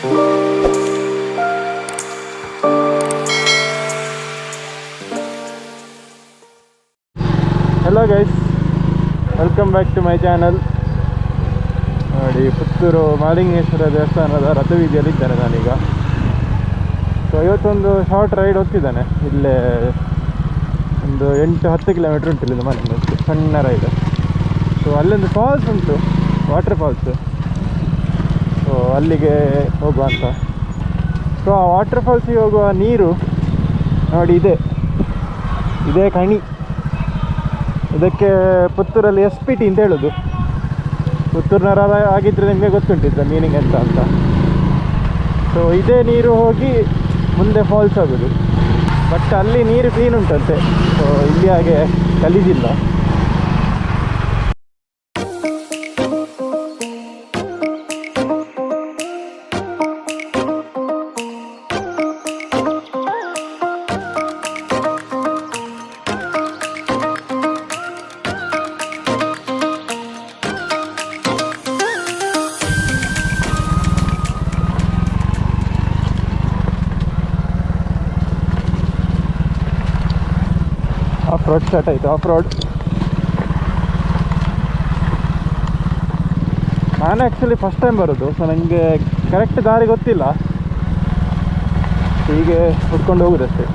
Hello guys, welcome back to my channel. ನೋಡಿ ಪುತ್ತೂರು ಮಾಲಿಂಗೇಶ್ವರ ದೇವಸ್ಥಾನದ ರಥವೀದಿಯಲ್ಲಿದ್ದೇನೆ ನಾನೀಗ. ಸೊ ಇವತ್ತೊಂದು ಶಾರ್ಟ್ ರೈಡ್ ಹೋಗ್ತಿದ್ದಾನೆ. ಇಲ್ಲೇ ಒಂದು 8-10 ಕಿಲೋಮೀಟ್ರ್ ಉಂಟು ಇಲ್ಲಿಂದ ಮನೆಯಿಂದ, ಸಣ್ಣ ರೈಡ್. ಸೊ ಅಲ್ಲೊಂದು ಫಾಲ್ಸ್ ಉಂಟು, ವಾಟರ್ ಫಾಲ್ಸ್. ಸೊ ಅಲ್ಲಿಗೆ ಹೋಗುವ ಅಂತ. ಸೊ ಆ ವಾಟರ್ ಫಾಲ್ಸಿಗೆ ಹೋಗುವ ನೀರು ನೋಡಿ ಇದೇ ಕಣಿ. ಇದಕ್ಕೆ ಪುತ್ತೂರಲ್ಲಿ SPT ಅಂತ ಹೇಳೋದು. ಪುತ್ತೂರಿನವರ ಆಗಿದ್ದರೆ ನಿಮಗೆ ಗೊತ್ತುಂಟಿದ್ದ ಮೀನಿಂಗ್ ಎಂತ ಅಂತ. ಸೊ ಇದೇ ನೀರು ಹೋಗಿ ಮುಂದೆ ಫಾಲ್ಸ್ ಆಗೋದು. ಬಟ್ ಅಲ್ಲಿ ನೀರು ಕ್ಲೀನ್ ಉಂಟಂತೆ. ಸೊ ಇಲ್ಲಿ ಹಾಗೆ ಗಲೀಜಿಲ್ಲ. ಆಫ್ ರೋಡ್ ಸ್ಟಾರ್ಟ್ ಆಯಿತು. ಆಫ್ ರೋಡ್ ನಾನು ಆ್ಯಕ್ಚುಲಿ ಫಸ್ಟ್ ಟೈಮ್ ಬರೋದು. ಸೊ ನನಗೆ ಕರೆಕ್ಟ್ ದಾರಿ ಗೊತ್ತಿಲ್ಲ, ಹೀಗೆ ಹುಡ್ಕೊಂಡು ಹೋಗೋದಷ್ಟೇ.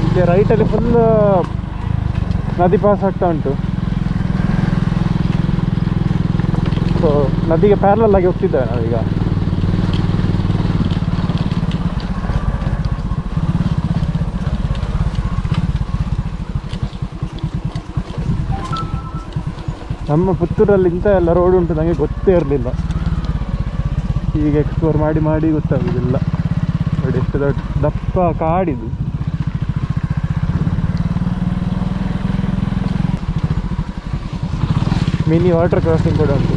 ಅಂತ ರೈಟಲ್ಲಿ ಫುಲ್ ನದಿ ಪಾಸ್ ಆಗ್ತಾ ಉಂಟು. ಸೊ ನದಿಗೆ ಪ್ಯಾರಲಲ್ ಆಗಿ ಹೋಗ್ತಿದ್ದೇವೆ ನಾವೀಗ. ನಮ್ಮ ಪುತ್ತೂರಲ್ಲಿ ಇಂಥ ಎಲ್ಲ ರೋಡ್ ಉಂಟು ನನಗೆ ಗೊತ್ತೇ ಇರಲಿಲ್ಲ. ಹೀಗೆ ಎಕ್ಸ್ಪ್ಲೋರ್ ಮಾಡಿ ಗೊತ್ತಾಗೋದಿಲ್ಲ. ನೋಡಿ ಎಷ್ಟು ದೊಡ್ಡ ದಪ್ಪ ಕಾಡಿದು. ಮಿನಿ ವಾಟರ್ ಕ್ರಾಸಿಂಗ್ ಕೂಡ ಉಂಟು.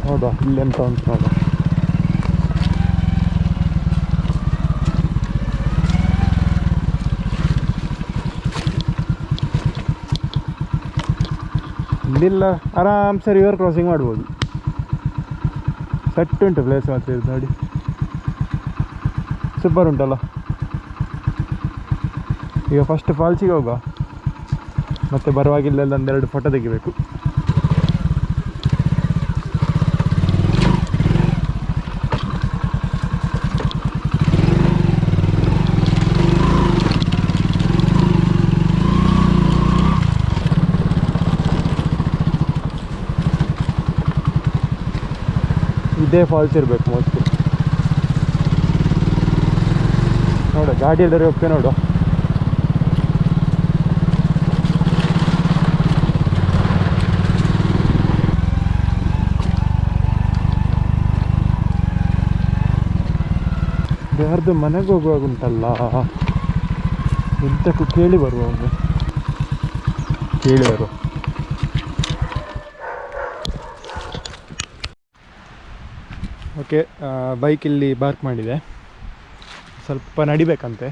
ಹೌದಾ, ಇಲ್ಲೆಂತ ಉಂಟು ನೋಡು. ಇಲ್ಲಿಲ್ಲ, ಆರಾಮ್ಸೆ ರಿವರ್ ಕ್ರಾಸಿಂಗ್ ಮಾಡ್ಬೋದು. ಸೆಟ್ ಉಂಟು ಪ್ಲೇಸ್ ಮಾತ್ರ ಇದು ನೋಡಿ, ಸೂಪರ್ ಉಂಟಲ್ಲ. ಈಗ ಫಸ್ಟ್ ಫಾಲ್ಸಿಗೆ ಹೋಗುವ, ಮತ್ತು ಬರುವಾಗಿಲ್ಲೆಲ್ಲ ಒಂದೆರಡು ಫೋಟೋ ತೆಗಿಬೇಕು. ಇದೇ ಫಾಲ್ಸ್ ಇರಬೇಕು ಮೋಸ್ಟ್ಲಿ. ನೋಡು ಗಾಡಿಯಲ್ಲಿ ಹೋಗ್ತೇವೆ ನೋಡು. ಯಾರ್ದು ಮನೆಗೆ ಹೋಗುವಾಗ ಉಂಟಲ್ಲ, ಎಂತಕ್ಕೂ ಕೇಳಿ ಬರುವ ಒಮ್ಮೆ, ಕೇಳಿ ಬರುವ. ಓಕೆ, ಬೈಕ್ ಇಲ್ಲಿ ಪಾರ್ಕ್ ಮಾಡಿದೆ. ಸ್ವಲ್ಪ ನಡಿಬೇಕಂತೆ,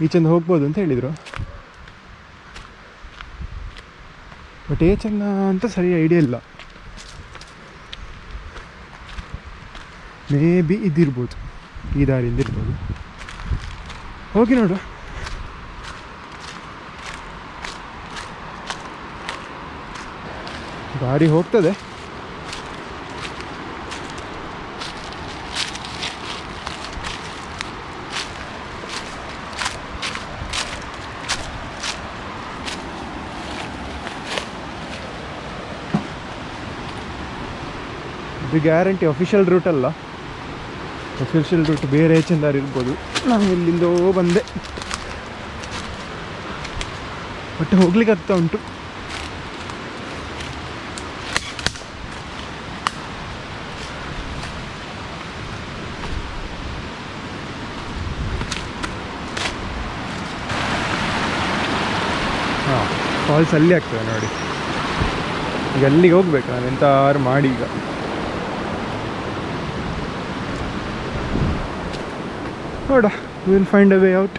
ಈಚೆಂದ ಹೋಗ್ಬೋದು ಅಂತ ಹೇಳಿದರು. ಬಟ್ ಚಂದ ಅಂತ ಸರಿ ಐಡಿಯಾ ಇಲ್ಲ. ಮೇ ಬಿ ಇದಿರ್ಬೋದು, ಈ ದಾರಿಯಿಂದ ಇರ್ಬೋದು. ಹೋಗಿ ನೋಡು. ದಾರಿ ಹೋಗ್ತದೆ. ಇದು ಗ್ಯಾರಂಟಿ ಅಫಿಷಿಯಲ್ ರೂಟ್ ಅಲ್ಲ, ಅಫಿಷಿಯಲ್ ರೂಟ್ ಬೇರೆ ದಾರಿ ಇರ್ಬೋದು. ನಾನು ಇಲ್ಲಿಂದೋ ಬಂದೆ, ಬಟ್ ಹೋಗ್ಲಿಕ್ಕೆ ಆಗ್ತಾ ಉಂಟು. ಹಾಂ, ಫಾಲ್ಸ್ ಅಲ್ಲಿ ಆಗ್ತದೆ ನೋಡಿ. ಈಗ ಅಲ್ಲಿಗೆ ಹೋಗ್ಬೇಕು ನಾನು, ಎಂತಾರು ಮಾಡಿ. ಈಗ ನೋಡ, will find a way out.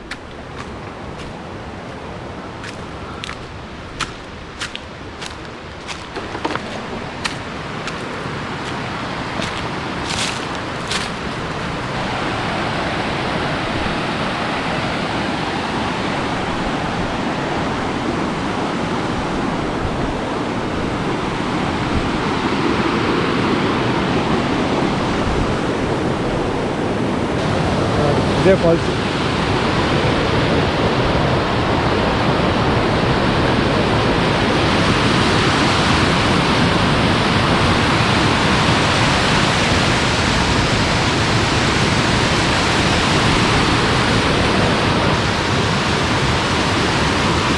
ಇದೇ ಫಾಲ್ಸ್.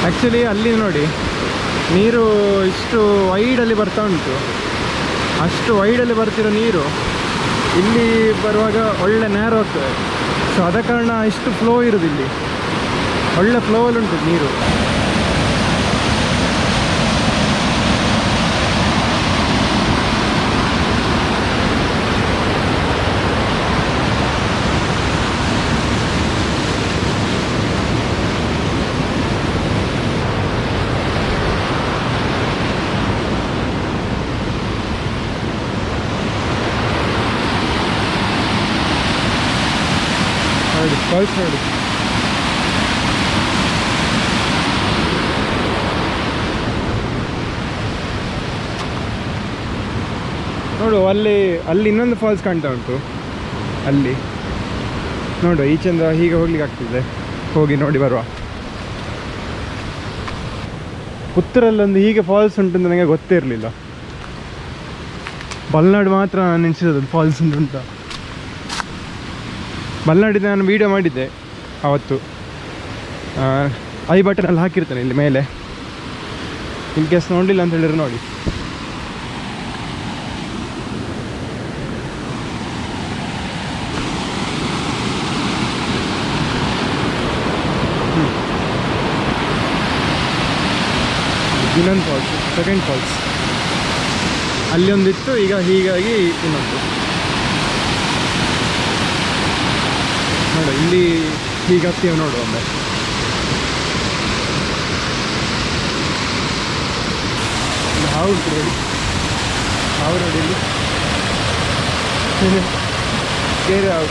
ಆ್ಯಕ್ಚುಲಿ ಅಲ್ಲಿ ನೋಡಿ, ನೀರು ಇಷ್ಟು ವೈಡಲ್ಲಿ ಬರ್ತಾ ಉಂಟು. ಅಷ್ಟು ವೈಡಲ್ಲಿ ಬರ್ತಿರೋ ನೀರು ಇಲ್ಲಿ ಬರುವಾಗ ಒಳ್ಳೆ ನೇರ ಆಗ್ತದೆ. ಸೊ ಆದ ಕಾರಣ ಇಷ್ಟು ಫ್ಲೋ ಇರೋದು, ಇಲ್ಲಿ ಒಳ್ಳೆ ಫ್ಲೋವಲ್ಲಿ ಉಂಟು ನೀರು. ನೋಡಿ ಫಾಲ್ಸ್ ನೋಡಿ. ನೋಡು, ಅಲ್ಲಿ ಇನ್ನೊಂದು ಫಾಲ್ಸ್ ಕಾಣ್ತಾ ಉಂಟು. ಅಲ್ಲಿ ನೋಡು, ಈಚೆಂದ ಹೀಗೆ ಹೋಗ್ಲಿಕ್ಕೆ ಆಗ್ತಿದೆ. ಹೋಗಿ ನೋಡಿ ಬರುವ. ಪುತ್ತೂರಲ್ಲೊಂದು ಹೀಗೆ ಫಾಲ್ಸ್ ಉಂಟು ಅಂತ ನನಗೆ ಗೊತ್ತೇ ಇರಲಿಲ್ಲ. ಮಲೆನಾಡು ಮಾತ್ರ ನಾನು ನೆನೆಸಿರೋದು ಫಾಲ್ಸ್ ಉಂಟು ಅಂತ. ಮಲೆನಾಡಿದ್ದು ನಾನು ವೀಡಿಯೋ ಮಾಡಿದ್ದೆ ಆವತ್ತು, ಐ ಬಟನಲ್ಲಿ ಹಾಕಿರ್ತಾನೆ ಇಲ್ಲಿ ಮೇಲೆ. ಇನ್ ಕೇಸ್ ನೋಡಲಿಲ್ಲ ಅಂತ ಹೇಳಿದ್ರೆ ನೋಡಿ. ಇನ್ನೊಂದು ಫಾಲ್ಸ್, ಸೆಕೆಂಡ್ ಫಾಲ್ಸ್ ಅಲ್ಲಿ ಒಂದಿತ್ತು, ಈಗ ಹೀಗಾಗಿ ಇನ್ನೊಂದು ನೋಡು. ಇಲ್ಲಿ ಹೀಗೆ ಹತ್ತೀವಿ ನೋಡು ಒಮ್ಮೆ. ಹಾವು ನೋಡಿ, ಹಾವು ನೋಡಿ ಇಲ್ಲಿ ಬೇರೆ ಹಾವು.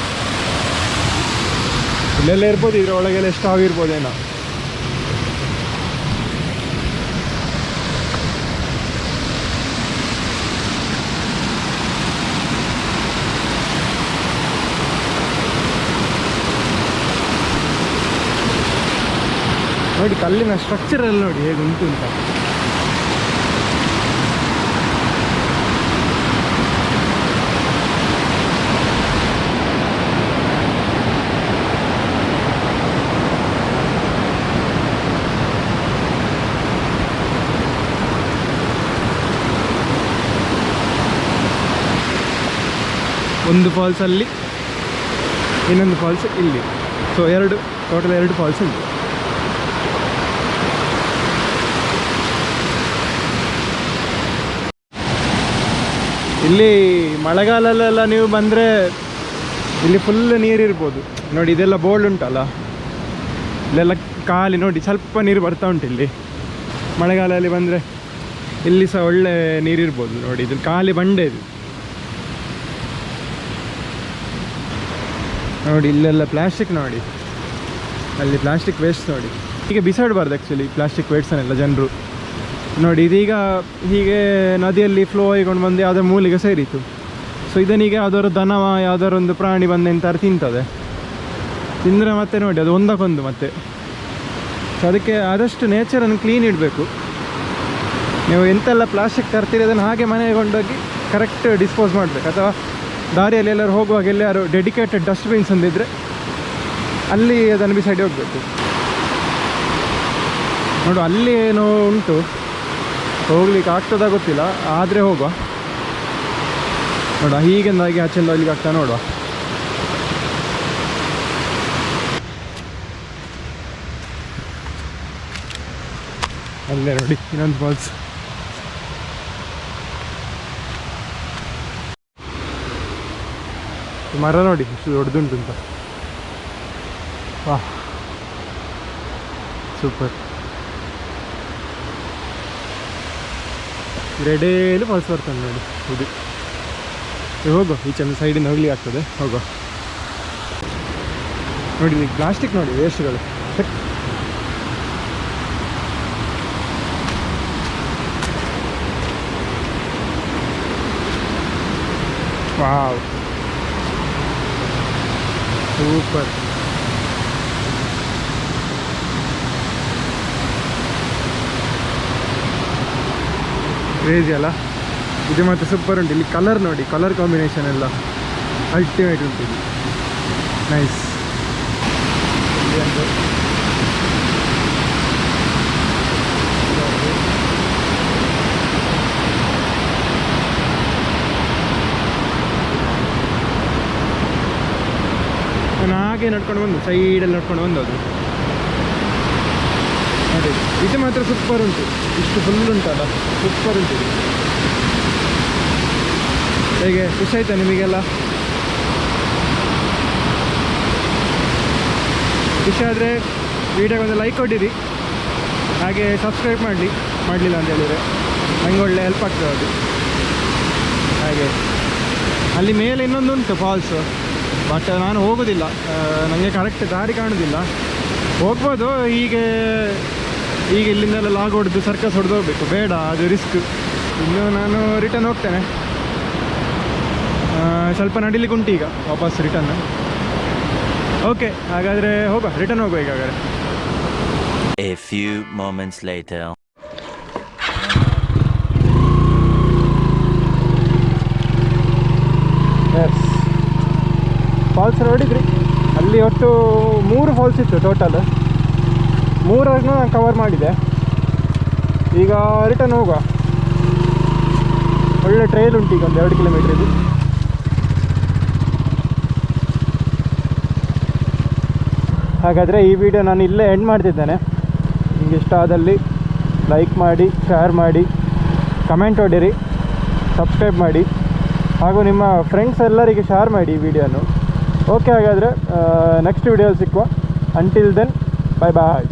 ಇಲ್ಲೆಲ್ಲ ಇರ್ಬೋದು, ಇದ್ರ ಒಳಗೆಲ್ಲ ಎಷ್ಟು ಆಗಿರ್ಬೋದೇನೋ. ನೋಡಿ ಕಲ್ಲಿನ ಸ್ಟ್ರಕ್ಚರ್ ಎಲ್ಲ ನೋಡಿ ಹೇಗೆ ಉಂಟು ಅಂತ. ಒಂದು ಫಾಲ್ಸ್ ಅಲ್ಲಿ, ಇನ್ನೊಂದು ಫಾಲ್ಸ್ ಇಲ್ಲಿ. ಸೊ ಟೋಟಲ್ ಎರಡು ಫಾಲ್ಸ್ ಉಂಟು. ಇಲ್ಲಿ ಮಳೆಗಾಲಲ್ಲೆಲ್ಲ ನೀವು ಬಂದರೆ ಇಲ್ಲಿ ಫುಲ್ ನೀರಿರ್ಬೋದು ನೋಡಿ, ಇದೆಲ್ಲ ಬೋಲ್ಡ್ ಉಂಟಲ್ಲ, ಇಲ್ಲೆಲ್ಲ ಖಾಲಿ ನೋಡಿ, ಸ್ವಲ್ಪ ನೀರು ಬರ್ತಾ ಉಂಟು ಇಲ್ಲಿ. ಮಳೆಗಾಲದಲ್ಲಿ ಬಂದರೆ ಇಲ್ಲಿ ಸಹ ಒಳ್ಳೆ ನೀರಿರ್ಬೋದು ನೋಡಿ, ಇದು ಖಾಲಿ ಬಂಡೆ ಇದು ನೋಡಿ. ಇಲ್ಲೆಲ್ಲ ಪ್ಲಾಸ್ಟಿಕ್ ನೋಡಿ, ಅಲ್ಲಿ ಪ್ಲಾಸ್ಟಿಕ್ ವೇಸ್ಟ್ ನೋಡಿ, ಈಗ ಬಿಸಾಡಬಾರ್ದು ಆ್ಯಕ್ಚುಲಿ ಪ್ಲಾಸ್ಟಿಕ್ ವೇಸ್ಟನ್ನೆಲ್ಲ ಜನರು ನೋಡಿ. ಇದೀಗ ಹೀಗೆ ನದಿಯಲ್ಲಿ ಫ್ಲೋ ಆಗಿಕೊಂಡು ಬಂದು ಯಾವುದೋ ಮೂಲಿಗೆ ಸೇರಿತು. ಸೊ ಇದನ್ನೀಗ ಯಾವುದಾದ್ರು ದನವ ಯಾವುದಾದ್ರು ಒಂದು ಪ್ರಾಣಿ ಬಂದು ಎಂತಾರು ತಿಂತದೆ, ತಿಂದರೆ ಮತ್ತೆ ನೋಡಿ ಅದು ಒಂದಕ್ಕೊಂದು ಮತ್ತೆ. ಸೊ ಅದಕ್ಕೆ ಆದಷ್ಟು ನೇಚರನ್ನು ಕ್ಲೀನ್ ಇಡಬೇಕು. ನೀವು ಎಂತೆಲ್ಲ ಪ್ಲಾಸ್ಟಿಕ್ ತರ್ತೀರಿ ಅದನ್ನು ಹಾಗೆ ಮನೆಗೆ ಕೊಂಡೋಗಿ ಕರೆಕ್ಟ್ ಡಿಸ್ಪೋಸ್ ಮಾಡಬೇಕು. ಅಥವಾ ದಾರಿಯಲ್ಲಿ ಎಲ್ಲರೂ ಹೋಗುವಾಗ ಎಲ್ಲರೂ ಡೆಡಿಕೇಟೆಡ್ ಡಸ್ಟ್ಬಿನ್ಸ್ ಅಂದಿದ್ದರೆ ಅಲ್ಲಿ ಅದನ್ನು ಬಿಸಾಡಿ ಹೋಗಬೇಕು. ನೋಡು ಅಲ್ಲಿ ಏನೋ ಉಂಟು, ಹೋಗ್ಲಿಕ್ಕೆ ಆಗ್ತದ ಗೊತ್ತಿಲ್ಲ, ಆದರೆ ಹೋಗುವ ನೋಡುವ. ಹೀಗೆಂದಾಗಿ ಆಚೆಂದ ಅಲ್ಲಿಗೆ ಆಗ್ತಾ ನೋಡುವ. ಅಲ್ಲೇ ನೋಡಿ ಇನ್ನೊಂದು ಫಾಲ್ಸ್. ಮರ ನೋಡಿ ಎಷ್ಟು ದೊಡ್ಡದುಂಟು ಅಂತ. ವಾ ಸೂಪರ್. ರೆಡೇಲಿ ಫಾಲ್ಸ್ ಬರ್ತದೆ ನೋಡಿ ಇದು. ಹೋಗೋ ಈಚೆಂದು ಸೈಡಿಂದ ಹೋಗ್ಲಿಕ್ಕೆ ಆಗ್ತದೆ, ಹೋಗೋ ನೋಡಿ. ಪ್ಲಾಸ್ಟಿಕ್ ನೋಡಿ ವೇಸ್ಟ್ಗಳು. Wow super. ಕ್ರೇಜಿ ಅಲ್ಲ ಇದು, ಮತ್ತು ಸೂಪರ್ ಉಂಟು. ಇಲ್ಲಿ ಕಲರ್ ನೋಡಿ, ಕಲರ್ ಕಾಂಬಿನೇಷನ್ ಎಲ್ಲ ಅಲ್ಟಿಮೇಟ್ ಉಂಟು ಇದು, ನೈಸ್. ನಾನು ಹಾಗೆ ನಡ್ಕೊಂಡು ಬಂದು ಸೈಡಲ್ಲಿ ನಡ್ಕೊಂಡು ಬಂದದ್ದು ನೋಡಿ. ಇದು ಮಾತ್ರ ಸೂಪರ್ ಉಂಟು, ಇಷ್ಟು ಫುಲ್ ಉಂಟಲ್ಲ, ಸೂಪರ್ ಉಂಟು ಇದು. ಹೇಗೆ ಖುಷಿ ಆಯ್ತಾ ನಿಮಗೆಲ್ಲ? ಖುಷಿ ಆದರೆ ವಿಡಿಯೋಗೆ ಒಂದು ಲೈಕ್ ಕೊಟ್ಟಿರಿ, ಹಾಗೆ ಸಬ್ಸ್ಕ್ರೈಬ್ ಮಾಡಲಿಲ್ಲ ಅಂತ ಹೇಳಿದರೆ ನನಗೆ ಒಳ್ಳೆ ಹೆಲ್ಪ್ ಆಗ್ತದೆ ಅದು. ಹಾಗೆ ಅಲ್ಲಿ ಮೇಲೆ ಇನ್ನೊಂದು ಉಂಟು ಫಾಲ್ಸು, ಬಟ್ ನಾನು ಹೋಗೋದಿಲ್ಲ, ನನಗೆ ಕರೆಕ್ಟ್ ದಾರಿ ಕಾಣೋದಿಲ್ಲ. ಹೋಗ್ಬೋದು ಈಗ ಇಲ್ಲಿಂದೆಲ್ಲ ಲಾಗ್ ಹೊಡೆದು ಸರ್ಕಸ್ ಹೊಡೆದು ಹೋಗ್ಬೇಕು, ಬೇಡ ಅದು ರಿಸ್ಕ್. ಇನ್ನು ನಾನು ರಿಟರ್ನ್ ಹೋಗ್ತೇನೆ, ಸ್ವಲ್ಪ ನಡಿಲಿಕ್ಕೆ ಉಂಟು ಈಗ ವಾಪಸ್ ರಿಟರ್ನ್. ಓಕೆ ಹಾಗಾದರೆ ಹೋಗುವ, ರಿಟರ್ನ್ ಹೋಗುವ ಈಗ ಹಾಗಾದರೆ. A few moments later. Yes, falls ನೋಡಿದ್ರಿ, ಅಲ್ಲಿ ಒಟ್ಟು 3 ಫಾಲ್ಸ್ ಇತ್ತು ಟೋಟಲ್. 3 ನಾನು ಕವರ್ ಮಾಡಿದೆ. ಈಗ ರಿಟರ್ನ್ ಹೋಗುವ. ಒಳ್ಳೆ ಟ್ರೈಲ್ ಉಂಟು ಈಗ, ಒಂದು 2 ಕಿಲೋಮೀಟ್ರ್ ಇದು. ಹಾಗಾದರೆ ಈ ವಿಡಿಯೋ ನಾನು ಇಲ್ಲೇ ಎಂಡ್ ಮಾಡ್ತಿದ್ದೇನೆ. ನಿಮಗೆ ಇಷ್ಟ ಆದಲ್ಲಿ ಲೈಕ್ ಮಾಡಿ, ಶೇರ್ ಮಾಡಿ, ಕಮೆಂಟ್ ಹೊಡಿರಿ, ಸಬ್ಸ್ಕ್ರೈಬ್ ಮಾಡಿ, ಹಾಗೂ ನಿಮ್ಮ ಫ್ರೆಂಡ್ಸ್ ಎಲ್ಲರಿಗೆ ಶೇರ್ ಮಾಡಿ ಈ ವಿಡಿಯೋನು. ಓಕೆ ಹಾಗಾದರೆ ನೆಕ್ಸ್ಟ್ ವಿಡಿಯೋಲಿ ಸಿಕ್ಕುವ. ಅಂಟಿಲ್ ದೆನ್, ಬಾಯ್ ಬಾಯ್.